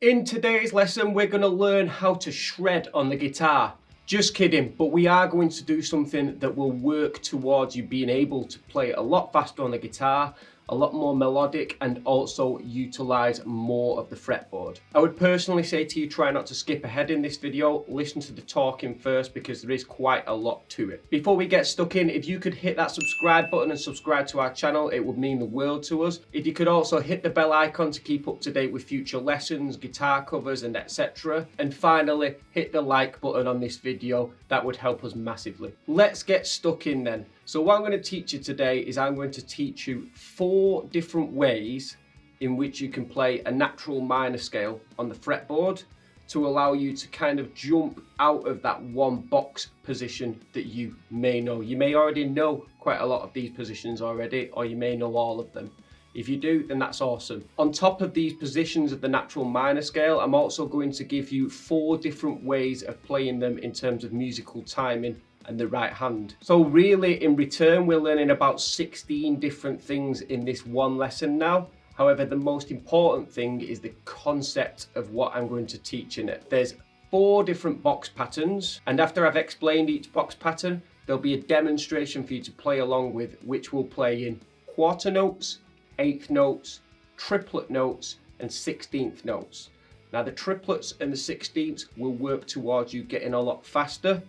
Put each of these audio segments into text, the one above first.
In today's lesson, we're going to learn how to shred on the guitar. Just kidding, but we are going to do something that will work towards you being able to play a lot faster on the guitar, a lot more melodic, and also utilize more of the fretboard. I would personally say to you, try not to skip ahead in this video, listen to the talking first because there is quite a lot to it. Before we get stuck in, if you could hit that subscribe button and subscribe to our channel, it would mean the world to us. If you could also hit the bell icon to keep up to date with future lessons, guitar covers, and etc. And finally, hit the like button on this video, that would help us massively. Let's get stuck in then. So what I'm going to teach you today is I'm going to teach you 4 different ways in which you can play a natural minor scale on the fretboard to allow you to kind of jump out of that one box position that you may know. You may already know quite a lot of these positions already, or you may know all of them. If you do, then that's awesome. On top of these positions of the natural minor scale, I'm also going to give you 4 different ways of playing them in terms of musical timing and the right hand. So really, in return, we're learning about 16 different things in this one lesson now. However, the most important thing is the concept of what I'm going to teach in it. There's 4 different box patterns, and after I've explained each box pattern, there'll be a demonstration for you to play along with, which will play in quarter notes, eighth notes, triplet notes, and 16th notes. Now the triplets and the 16ths will work towards you getting a lot faster.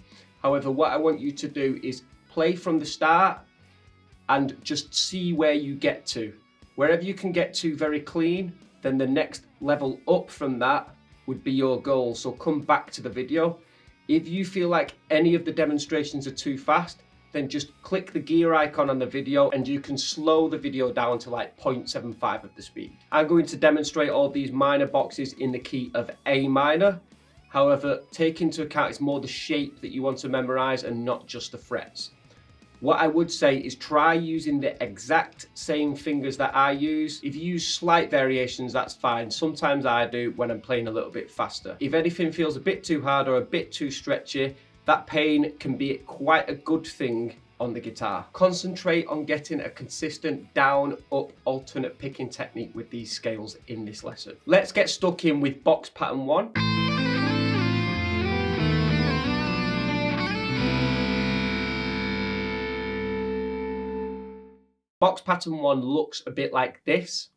However, what I want you to do is play from the start and just see where you get to. Wherever you can get to very clean, then the next level up from that would be your goal. So come back to the video. If you feel like any of the demonstrations are too fast, then just click the gear icon on the video and you can slow the video down to like 0.75 of the speed. I'm going to demonstrate all these minor boxes in the key of A minor. However, take into account it's more the shape that you want to memorize and not just the frets. What I would say is try using the exact same fingers that I use. If you use slight variations, that's fine. Sometimes I do when I'm playing a little bit faster. If anything feels a bit too hard or a bit too stretchy, that pain can be quite a good thing on the guitar. Concentrate on getting a consistent down, up, alternate picking technique with these scales in this lesson. Let's get stuck in with box pattern 1. Box pattern 1 looks a bit like this.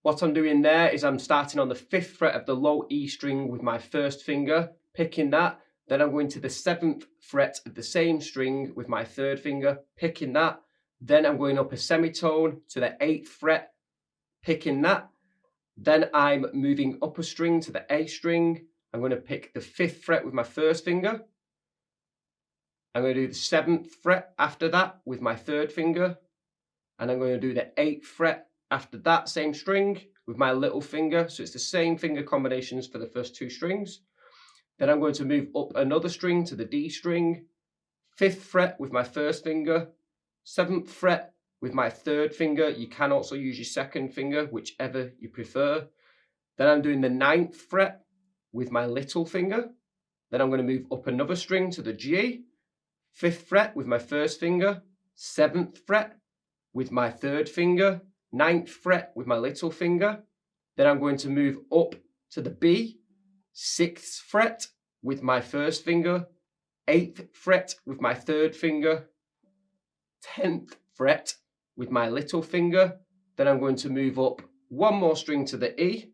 What I'm doing there is I'm starting on the 5th fret of the low E string with my first finger, picking that. Then I'm going to the 7th fret of the same string with my 3rd finger, picking that. Then I'm going up a semitone to the 8th fret, picking that. Then I'm moving up a string to the A string. I'm going to pick the 5th fret with my first finger. I'm going to do the 7th fret after that with my 3rd finger. And I'm going to do the 8th fret after that same string with my little finger. So it's the same finger combinations for the first 2 strings. Then I'm going to move up another string to the D string, 5th fret with my first finger, 7th fret with my 3rd finger. You can also use your 2nd finger, whichever you prefer. Then I'm doing the 9th fret with my little finger. Then I'm going to move up another string to the G, 5th fret with my first finger, 7th fret with my 3rd finger, 9th fret with my little finger. Then I'm going to move up to the B, 6th fret with my first finger, 8th fret with my 3rd finger, 10th fret with my little finger. Then I'm going to move up one more string to the E,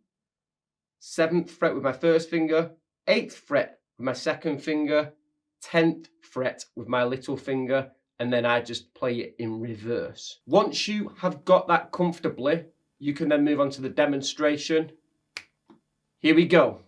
7th fret with my first finger, 8th fret with my 2nd finger, 10th fret with my little finger, and then I just play it in reverse. Once you have got that comfortably, you can then move on to the demonstration. Here we go.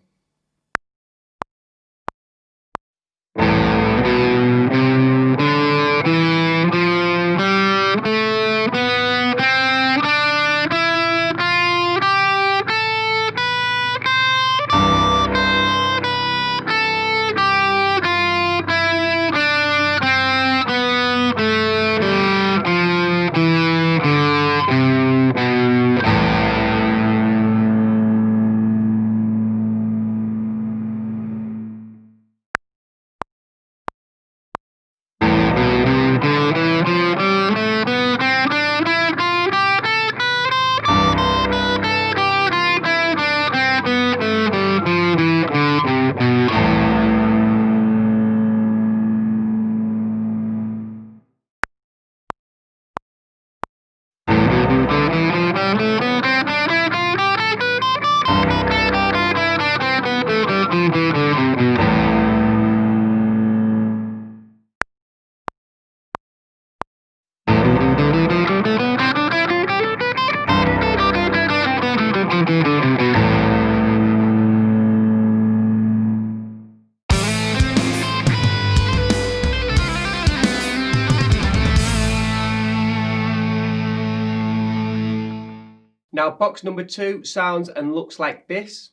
Now box number 2 sounds and looks like this.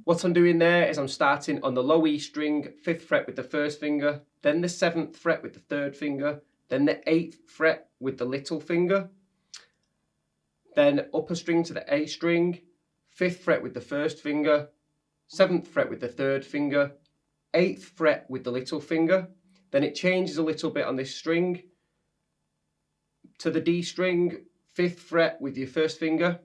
What I'm doing there is I'm starting on the low E string, 5th fret with the 1st finger, then the 7th fret with the 3rd finger, then the 8th fret with the little finger, then upper string to the A string, 5th fret with the 1st finger, 7th fret with the 3rd finger, 8th fret with the little finger. Then it changes a little bit on this string to the D string, 5th fret with your 1st finger,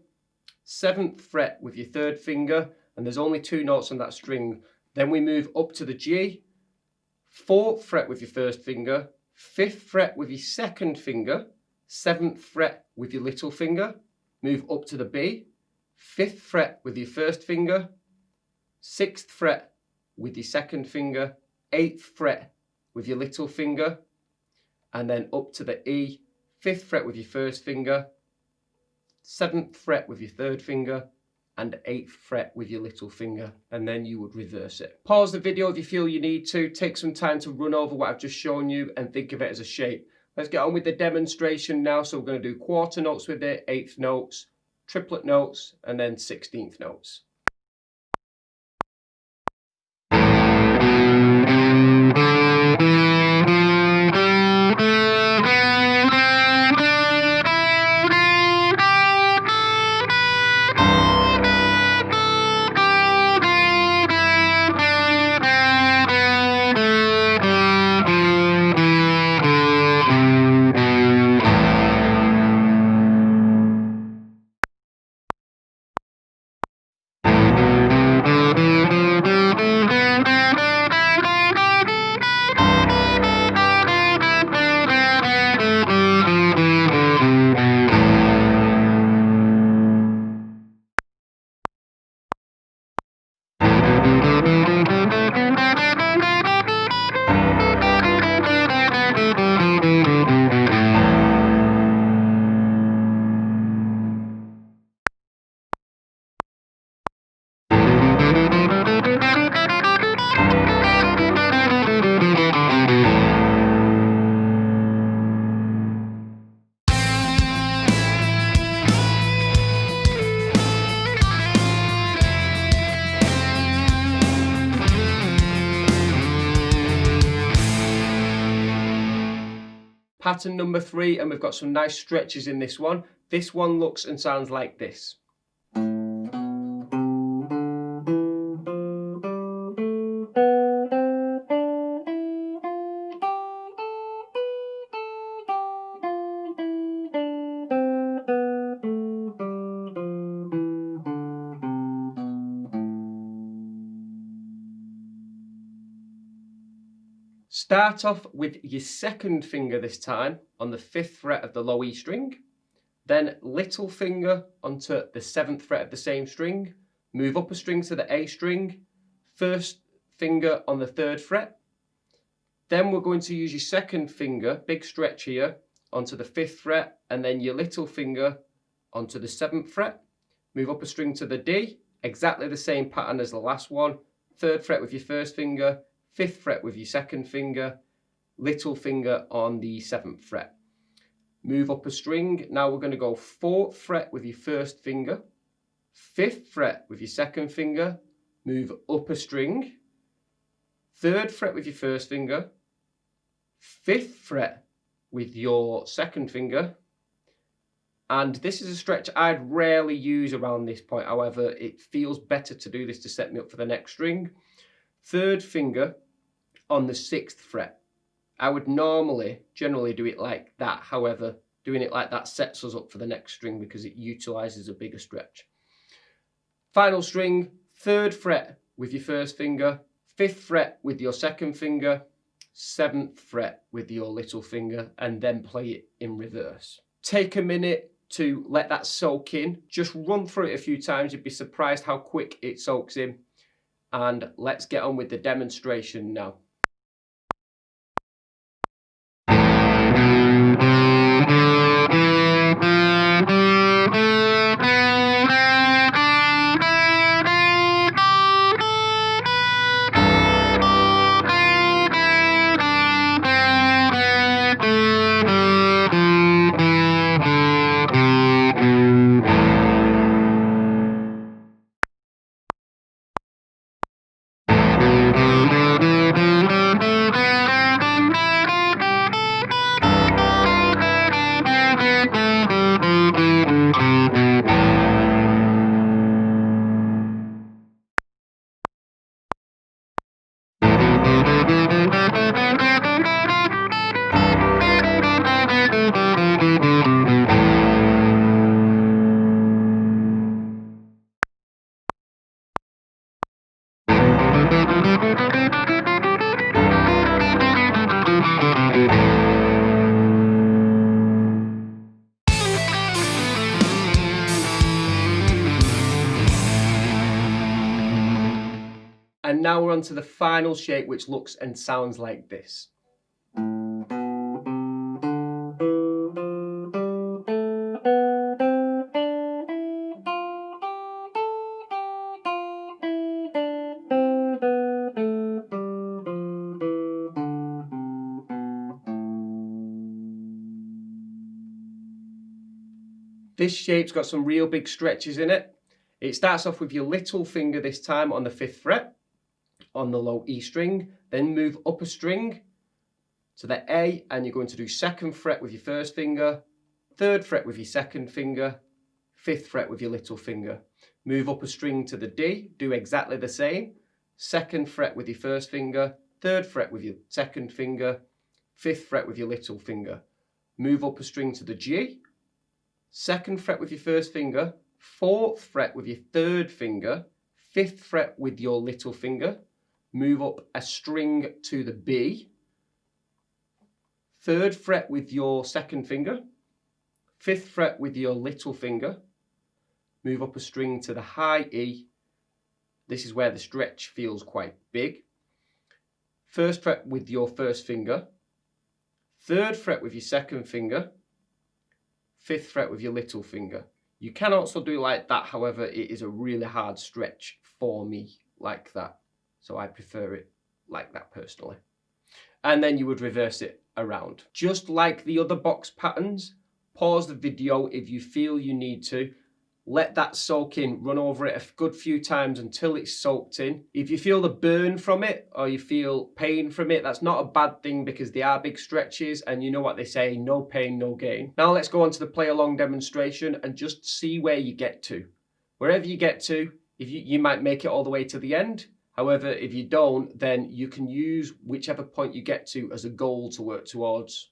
7th fret with your 3rd finger, and there's only 2 notes on that string. Then we move up to the G, 4th fret with your 1st finger, 5th fret with your 2nd finger, 7th fret with your little finger, move up to the B, 5th fret with your 1st finger, 6th fret with your 2nd finger, 8th fret with your little finger, and then up to the E, 5th fret with your 1st finger, 7th fret with your 3rd finger, and 8th fret with your little finger, and then you would reverse it. Pause the video if you feel you need to, take some time to run over what I've just shown you and think of it as a shape. Let's get on with the demonstration now. So we're going to do quarter notes with it, 8th notes, triplet notes, and then 16th notes. Pattern number 3, and we've got some nice stretches in this one. This one looks and sounds like this. Start off with your 2nd finger this time on the 5th fret of the low E string, then little finger onto the 7th fret of the same string, move up a string to the A string, 1st finger on the 3rd fret, then we're going to use your 2nd finger, big stretch here, onto the 5th fret, and then your little finger onto the 7th fret, move up a string to the D, exactly the same pattern as the last one, 3rd fret with your 1st finger, 5th fret with your 2nd finger, little finger on the 7th fret. Move up a string. Now we're going to go 4th fret with your 1st finger, 5th fret with your 2nd finger, move up a string, 3rd fret with your 1st finger, 5th fret with your 2nd finger, and this is a stretch I'd rarely use around this point. However, it feels better to do this to set me up for the next string. 3rd finger on the 6th fret. I would generally do it like that. However, doing it like that sets us up for the next string because it utilizes a bigger stretch. Final string, 3rd fret with your 1st finger, 5th fret with your 2nd finger, 7th fret with your little finger, and then play it in reverse. Take a minute to let that soak in. Just run through it a few times. You'd be surprised how quick it soaks in. And let's get on with the demonstration now. And now we're on to the final shape, which looks and sounds like this. This shape's got some real big stretches in it. It starts off with your little finger this time on the 5th fret, on the low E string, then move up a string to the A, and you're going to do 2nd fret with your 1st finger, 3rd fret with your 2nd finger, 5th fret with your little finger. Move up a string to the D, do exactly the same, 2nd fret with your 1st finger, 3rd fret with your 2nd finger, 5th fret with your little finger. Move up a string to the G, 2nd fret with your 1st finger, 4th fret with your 3rd finger, 5th fret with your little finger, move up a string to the B, 3rd fret with your 2nd finger, 5th fret with your little finger, move up a string to the high E. This is where the stretch feels quite big. 1st fret with your 1st finger, 3rd fret with your 2nd finger, 5th fret with your little finger. You can also do like that, however, it is a really hard stretch for me like that. So I prefer it like that personally. And then you would reverse it around. Just like the other box patterns, pause the video if you feel you need to. Let that soak in, run over it a good few times until it's soaked in. If you feel the burn from it or you feel pain from it, that's not a bad thing because they are big stretches and you know what they say, no pain, no gain. Now let's go on to the play along demonstration and just see where you get to. Wherever you get to, if you might make it all the way to the end. However, if you don't, then you can use whichever point you get to as a goal to work towards.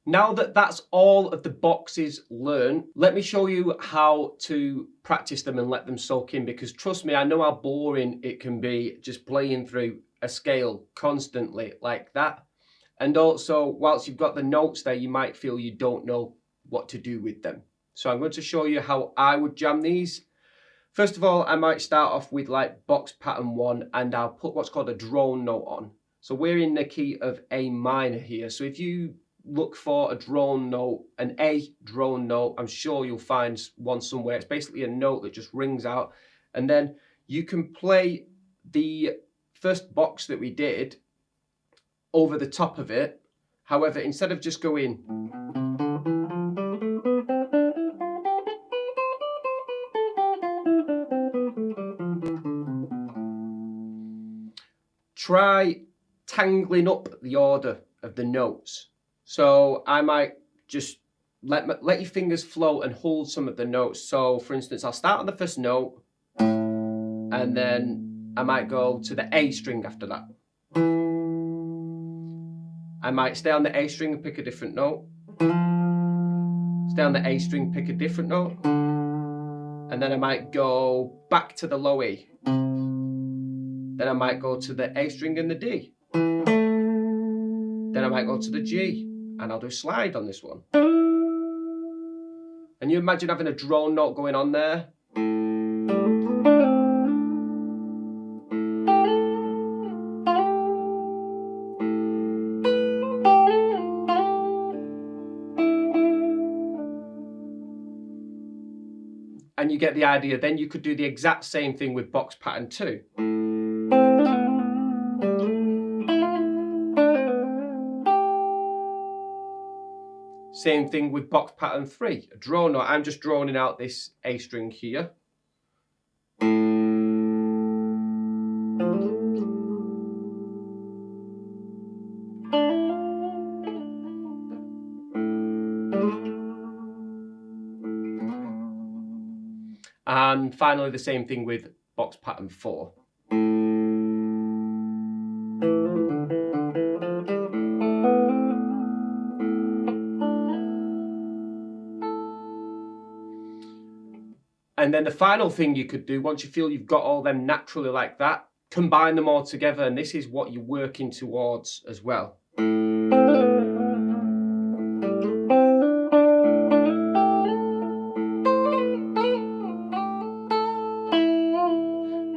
Now that that's all of the boxes learned, let me show you how to practice them and let them soak in, because trust me, I know how boring it can be just playing through a scale constantly like that. And also, whilst you've got the notes there, you might feel you don't know what to do with them. So I'm going to show you how I would jam these. First of all, I might start off with like box pattern 1 and I'll put what's called a drone note on. So we're in the key of A minor here. So if you look for a drone note, an A drone note, I'm sure you'll find one somewhere. It's basically a note that just rings out, and then you can play the first box that we did over the top of it. However, instead of just going try tangling up the order of the notes. So I might just let your fingers flow and hold some of the notes. So for instance, I'll start on the first note and then I might go to the A string after that. I might stay on the A string and pick a different note. Stay on the A string, pick a different note. And then I might go back to the low E. Then I might go to the A string and the D. Then I might go to the G. And I'll do slide on this one. And you imagine having a drone note going on there. and you get the idea. Then you could do the exact same thing with box pattern 2. Same thing with box pattern 3, a draw note. I'm just droning out this A string here. And finally the same thing with box pattern 4. And then the final thing you could do, once you feel you've got all them naturally like that, combine them all together, and this is what you're working towards as well.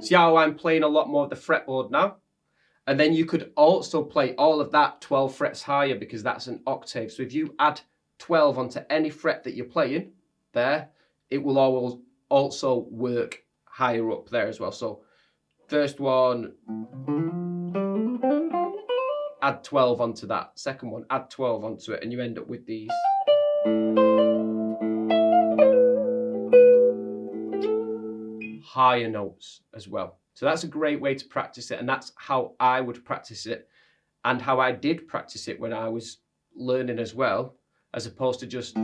See how I'm playing a lot more of the fretboard now? And then you could also play all of that 12 frets higher, because that's an octave. So if you add 12 onto any fret that you're playing there, it will always also work higher up there as well. So first one, add 12 onto that. Second one, add 12 onto it, and you end up with these. Higher notes as well. So that's a great way to practice it, and that's how I would practice it, and how I did practice it when I was learning as well, as opposed to just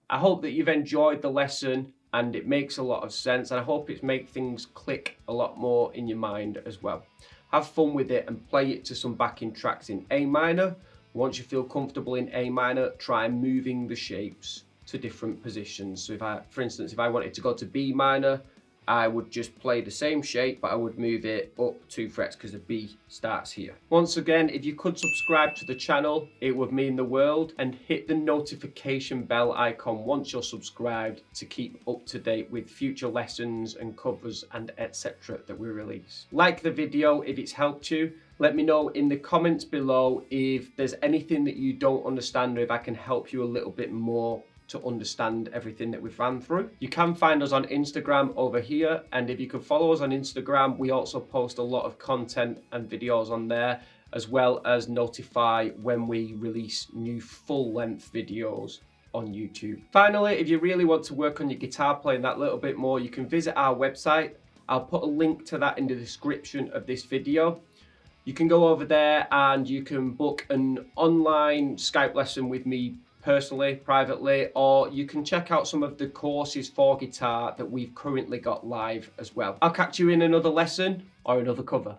I hope that you've enjoyed the lesson and it makes a lot of sense, and I hope it's made things click a lot more in your mind as well. Have fun with it and play it to some backing tracks in A minor. Once you feel comfortable in A minor, try moving the shapes to different positions. So for instance, if I wanted to go to B minor, I would just play the same shape, but I would move it up 2 frets because the B starts here. Once again, if you could subscribe to the channel, it would mean the world, and hit the notification bell icon once you're subscribed to keep up to date with future lessons and covers and etc. that we release. Like the video if it's helped you. Let me know in the comments below if there's anything that you don't understand, or if I can help you a little bit more to understand everything that we've ran through. You can find us on Instagram over here, and if you can follow us on Instagram, we also post a lot of content and videos on there, as well as notify when we release new full-length videos on YouTube. Finally, if you really want to work on your guitar playing that little bit more, you can visit our website. I'll put a link to that in the description of this video. You can go over there and you can book an online Skype lesson with me personally, privately, or you can check out some of the courses for guitar that we've currently got live as well. I'll catch you in another lesson or another cover.